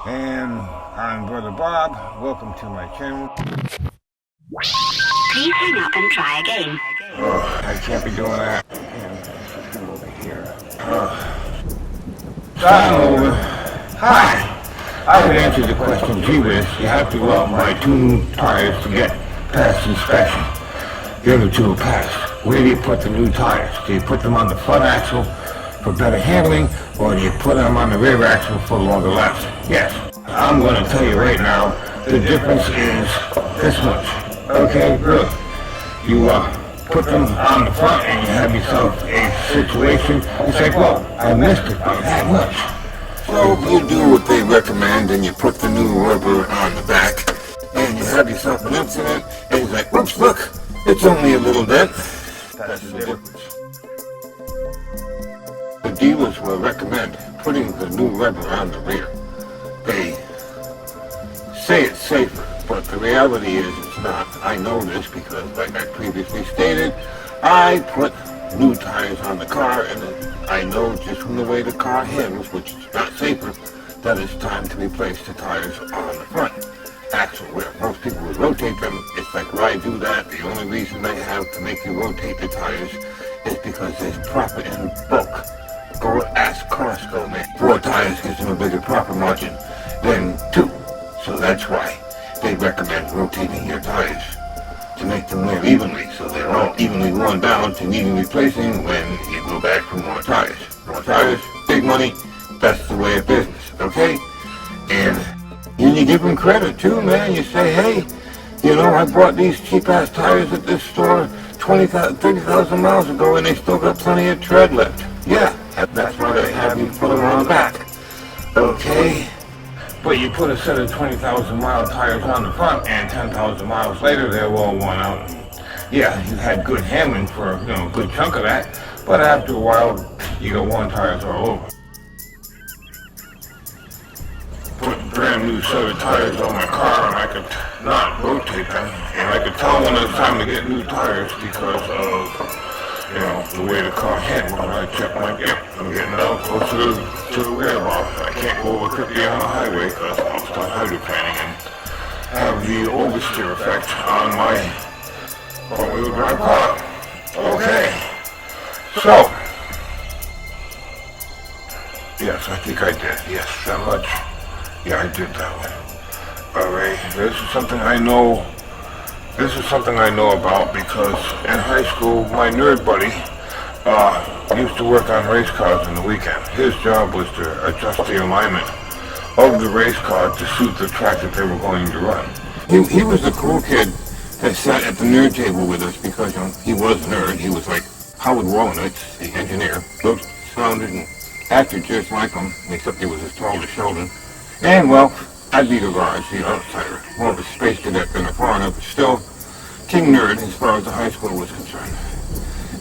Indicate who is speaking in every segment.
Speaker 1: And I'm Brother Bob. Welcome to my channel.
Speaker 2: Please hang up and try again.
Speaker 1: Oh, I can't be doing that. Come over here. Hi. I would answer the question, gee whiz, you have to go out and buy 2 new tires to get past inspection. The other 2 are passed. Where do you put the new tires? Do you put them on the front axle for better handling, or do you put them on the rear axle for longer laps? Yes. I'm going to tell you right now, the difference is this much. Okay, good. You put them on the front and you have yourself a situation, you say, well, I missed it by that much. So you do what they recommend and you put the new rubber on the back and you have yourself an incident and you're like, whoops, look, it's only a little dent. That's the difference. The dealers will recommend putting the new rubber on the rear. They say it's safer, but the reality is it's not. I know this because, like I previously stated, I put new tires on the car and I know just from the way the car hems, which is not safer, that it's time to replace the tires on the front axle where most people would rotate them. It's like, why do that? The only reason they have to make you rotate the tires is because there's profit in bulk. Go ask Costco, man. 4 tires gives them a bigger profit margin than 2. So that's why they recommend rotating your tires to make them wear evenly, so they're all evenly worn down to needing replacing when you go back for more tires. More tires, big money, that's the way of business, okay? And you give them credit too, man. You say, hey, you know, I bought these cheap-ass tires at this store 30,000 miles ago and they still got plenty of tread left. Yeah, that's why they have you put them on the back. Okay? But you put a set of 20,000 mile tires on the front and 10,000 miles later they're all worn out. Yeah, you had good handling for, you know, a good chunk of that, but after a while you got worn tires all over. Put a brand new set of tires on my car and I could not rotate them, and I could tell when it was time to get new tires because of, you know, the way the car handled. When I checked my, I'm getting down closer to the rear bar. I can't go over 50 on the highway because I'll start hydroplaning and have the oversteer effect on my front-wheel drive car. Okay, so, yes, I think I did. Yes, that much. Yeah, I did that one. Alright, this is something I know. This is something I know about because in high school, my nerd buddy used to work on race cars on the weekend. His job was to adjust the alignment of the race car to suit the track that they were going to run. He was the cool kid that sat at the nerd table with us because, you know, he was a nerd. He was like Howard Wolowitz, the engineer. Looked, sounded, and acted just like him, except he was as tall as Sheldon. And, well, I'd be the garage, the outsider. More of a space cadet than a foreigner, but still king nerd as far as the high school was concerned.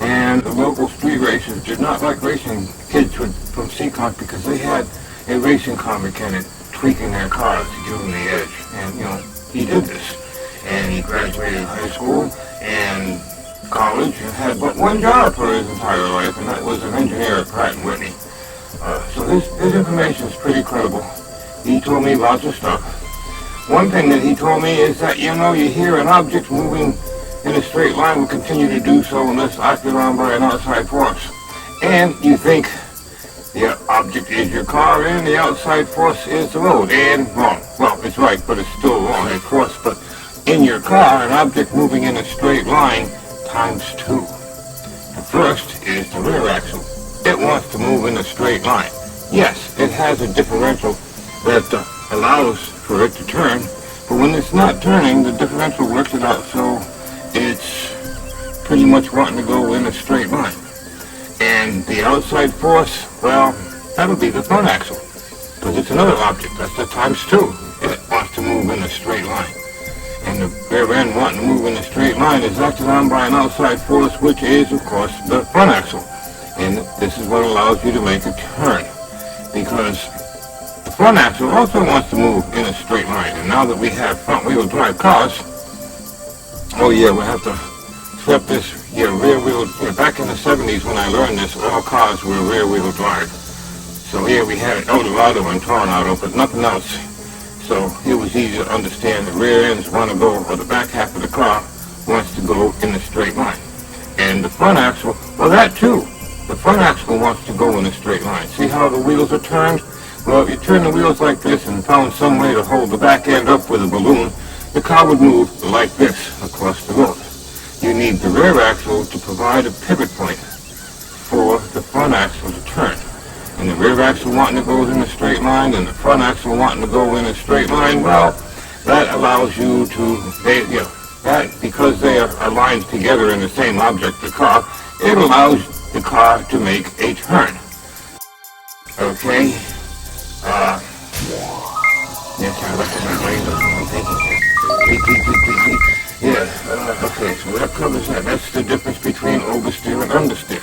Speaker 1: And the local street racers did not like racing kids from Seekonk because they had a racing car mechanic tweaking their cars to give them the edge. And, you know, he did this. And he graduated high school and college and had but one job for his entire life, and that was an engineer at Pratt & Whitney. So this information is pretty credible. He told me lots of stuff. One thing that he told me is that, you know, you hear an object moving in a straight line will continue to do so unless acted on by an outside force. And you think the object is your car and the outside force is the road. And wrong. Well, it's right, but it's still wrong, of course. But in your car an object moving in a straight line times 2. The first is the rear axle. It wants to move in a straight line. Yes, it has a differential that allows for it to turn, but when it's not turning, the differential works it out so it's pretty much wanting to go in a straight line. And the outside force, well, that'll be the front axle, because it's another object. That's the times 2. It wants to move in a straight line. And the rear end wanting to move in a straight line is acted on by an outside force, which is, of course, the front axle. And this is what allows you to make a turn, because the front axle also wants to move in a straight line. And now that we have front-wheel drive cars, oh yeah, we have to flip this. Yeah, rear-wheel. Yeah, back in the 70s when I learned this, all cars were rear-wheel drive. So here we had an Eldorado and Tornado, but nothing else. So it was easy to understand the rear ends want to go, or the back half of the car wants to go in a straight line. And the front axle, well, that too. The front axle wants to go in a straight line. See how the wheels are turned? Well, if you turn the wheels like this and found some way to hold the back end up with a balloon, the car would move like this across the road. You need the rear axle to provide a pivot point for the front axle to turn. And the rear axle wanting to go in a straight line and the front axle wanting to go in a straight line, well, that allows you to, that because they are aligned together in the same object, the car, it allows the car to make a turn. Okay? Yes, I looked at my brain, I'm thinking. Yeah, okay, so that covers that. That's the difference between oversteer and understeer.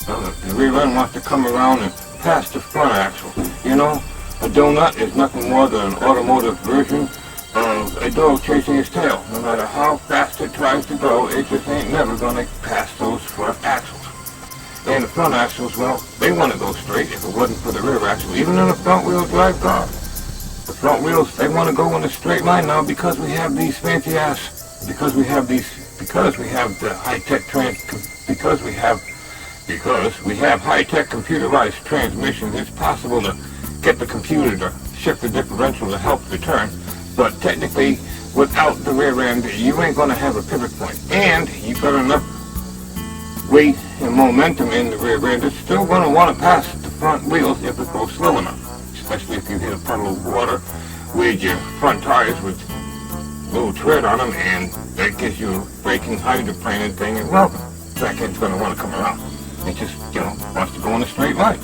Speaker 1: The rear end wants to come around and pass the front axle. You know, a donut is nothing more than an automotive version of a dog chasing his tail. No matter how fast it tries to go, it just ain't never going to pass those front axles. And the front axles, well, they want to go straight if it wasn't for the rear axle, even in a front-wheel drive car. The front wheels, they want to go in a straight line now because we have these fancy-ass, because we have the high-tech because we have high-tech computerized transmissions. It's possible to get the computer to shift the differential to help the turn, but technically, without the rear end, you ain't going to have a pivot point. And you've got enough weight and momentum in the rear end. It's still going to want to pass the front wheels if it goes slow enough, especially if you hit a puddle of water with your front tires with a little tread on them, and that gives you a braking hydroplaning thing, and well, the back end's going to want to come around. It just, wants to go in a straight line.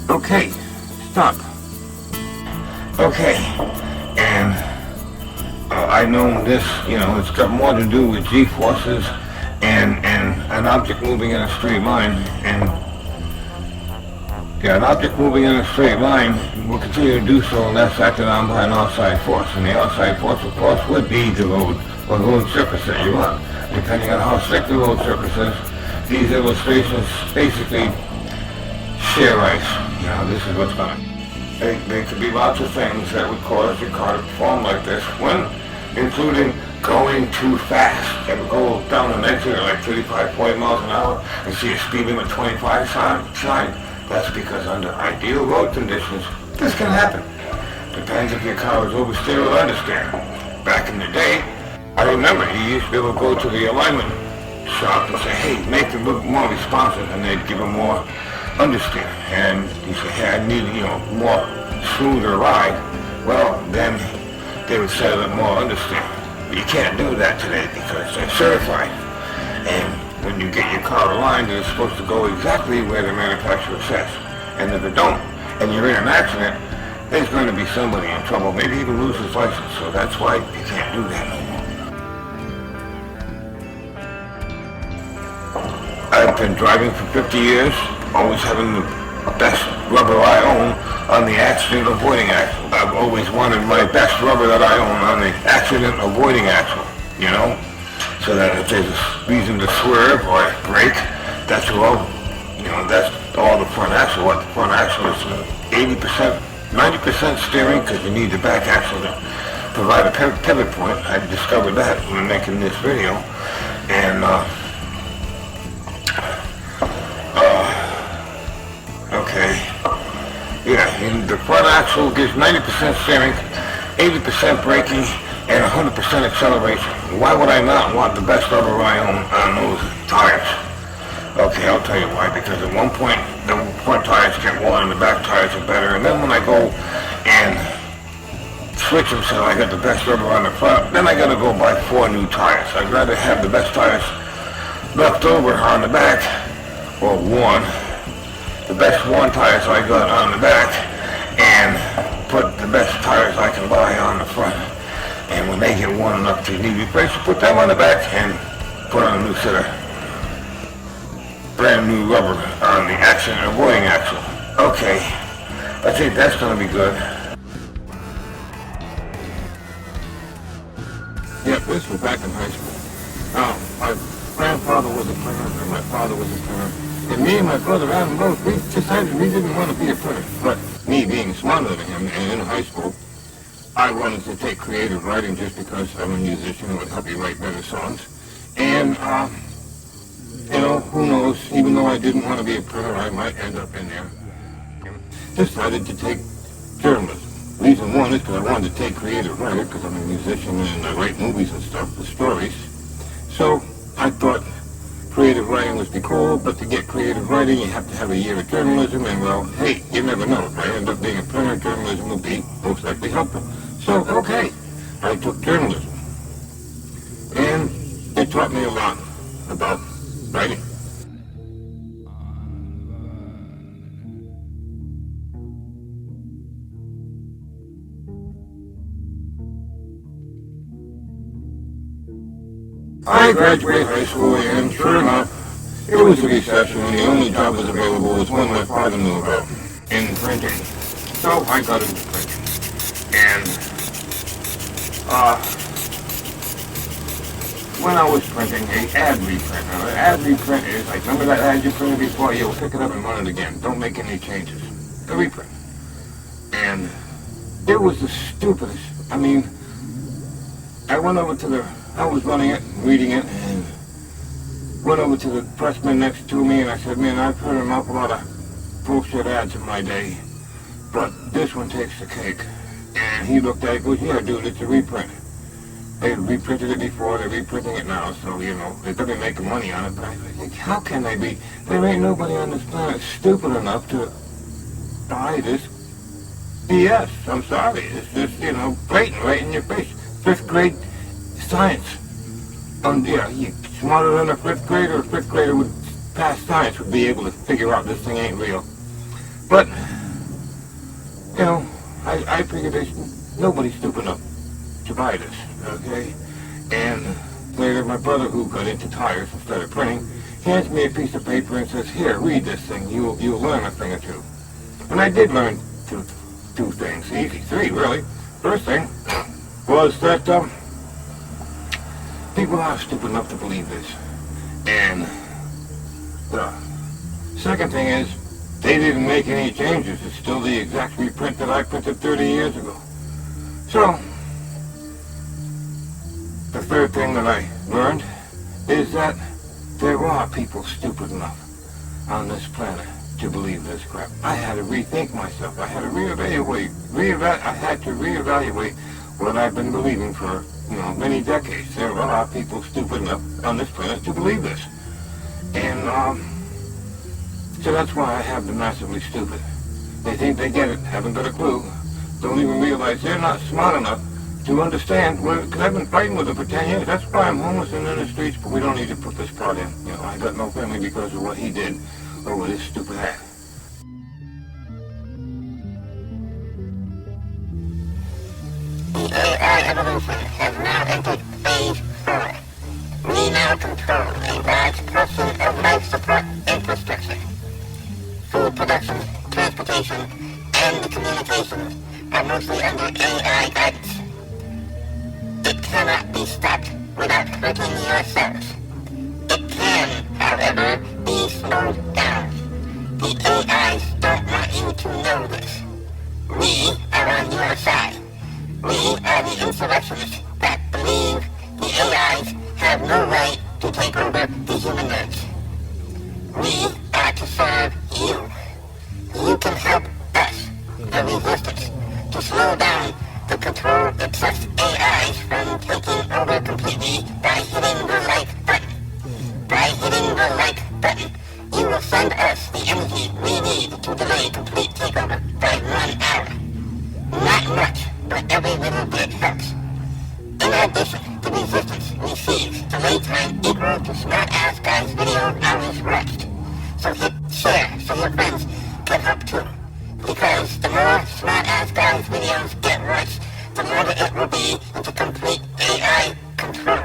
Speaker 1: Okay, stop. Okay, and I know this, it's got more to do with G-forces and an object moving in a straight line. And an object moving in a straight line will continue to do so, and that's acted on by an outside force. And the outside force, of course, would be the road or road surface that you're on. Depending on how thick the road surface is, these illustrations basically share ice. This is what's going to... There could be lots of things that would cause your car to perform like this, including going too fast. Ever go down an exit at like 35, 40 miles an hour and see a speed limit 25 sign? That's because under ideal road conditions, this can happen. Depends if your car is oversteer or understeer. Back in the day, I remember you used to be able to go to the alignment shop and say, hey, make it look more responsive, and they'd give them more understeer. And you say, hey, I need, more smoother ride. Well, then they would set it up more understeer. But you can't do that today because they're certified. And when you get your car aligned, it's supposed to go exactly where the manufacturer says. And if it don't, and you're in an accident, there's going to be somebody in trouble, maybe even lose his license. So that's why you can't do that no more. I've been driving for 50 years, always having the best rubber I own on the accident avoiding axle. I've always wanted my best rubber that I own on the accident avoiding axle, so that if there's a reason to swerve or brake, that's all, that's all the front axle. What the front axle is 80%, 90% steering, because you need the back axle to provide a pivot point. I discovered that when making this video, and and the front axle gives 90% steering, 80% braking, and 100% acceleration. Why would I not want the best rubber I own on those tires? Okay, I'll tell you why. Because at one point, the front tires get worn and the back tires are better. And then when I go and switch them so I got the best rubber on the front, then I gotta go buy 4 new tires. I'd rather have the best tires left over on the back, or one, the best worn tires I got on the back, and put the best tires I can buy on the front. And when they get worn enough to need replaced, put them on the back and put on a new set of brand new rubber on the accident avoiding axle. Okay, I think that's gonna be good. Yeah, this was back in high school. My grandfather was a printer and my father was a printer. And me and my brother Adam both, we decided we didn't want to be a printer. But me being smarter than him and in high school, I wanted to take creative writing just because I'm a musician. It would help you write better songs. And, who knows, even though I didn't want to be a printer, I might end up in there. Decided to take journalism. Reason one is because I wanted to take creative writing because I'm a musician and I write movies and stuff, the stories. So I thought creative writing was be cool, but to get creative writing, you have to have a year of journalism, and well, hey, you never know. If I end up being a printer, journalism will be most likely helpful. So, okay, I took journalism. And it taught me a lot about writing. I graduated high school, and sure enough, it was a recession, and the only job that was available was one my father knew about, in printing. So I got into printing. And, when I was printing, an ad reprint. Now, an ad reprint is, like, remember that ad you printed before? You'll pick it up and run it again. Don't make any changes. A reprint. And it was the stupidest. I mean, I went over to I was running it, reading it, and went over to the pressman next to me, and I said, man, I've heard an awful lot of bullshit ads in my day, but this one takes the cake. And he looked at it and goes, yeah, dude, it's a reprint. They reprinted it before, they're reprinting it now, so, they're going to make money on it. But I think, how can they be? There ain't nobody on this planet stupid enough to buy this BS. I'm sorry. It's just, blatant right in your face. 5th grade science. You smarter than a 5th grader. A 5th grader would pass science, would be able to figure out this thing ain't real. But, I figured nobody's stupid enough to buy this, okay? And later, my brother, who got into tires and started printing, hands me a piece of paper and says, here, read this thing. You'll learn a thing or two. And I did learn two things. Easy, 3, really. First thing was that, people are stupid enough to believe this. And the second thing is, they didn't make any changes. It's still the exact reprint that I printed 30 years ago. So, the third thing that I learned is that there are people stupid enough on this planet to believe this crap. I had to rethink myself. I had to reevaluate what I've been believing for, many decades. There are people stupid enough on this planet to believe this. And, so that's why I have the massively stupid. They think they get it, haven't got a clue, don't even realize they're not smart enough to understand, because I've been fighting with them for 10 years. That's why I'm homeless and in the streets, but we don't need to put this part in. I got no family because of what he did over this stupid hat.
Speaker 3: The AI evolution has now entered phase 4. We now control a large portion of life support infrastructure. Food production, transportation, and communication are mostly under AI guidance. It cannot be stopped without hurting yourselves. It can, however, be slowed down. The AIs don't want you to know this. We are on your side. We are the insurrectionists that believe the AIs have no right to take over the human race. We are to serve you. You can help us, the resistance, to slow down the control-obsessed AI AIs from taking over completely by hitting the like button. By hitting the like button, you will send us the energy we need to delay complete takeover by 1 hour. Not much, but every little bit helps. In addition, the resistance receives delay time equal to Smart Ass Guy's video hours watched. So hit share so your friends can help too. Because the more Smart Ass Guy's videos get watched, the more it will be into complete AI control.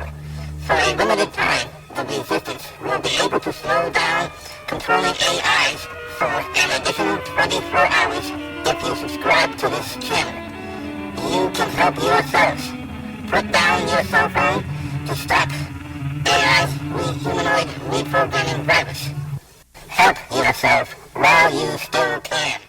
Speaker 3: For a limited time, the resistance will be able to slow down controlling AIs for an additional 24 hours if you subscribe to this channel. You can help yourselves. Put down your cell phone to stop AI's humanoid reprogramming virus. Help yourself while you still can.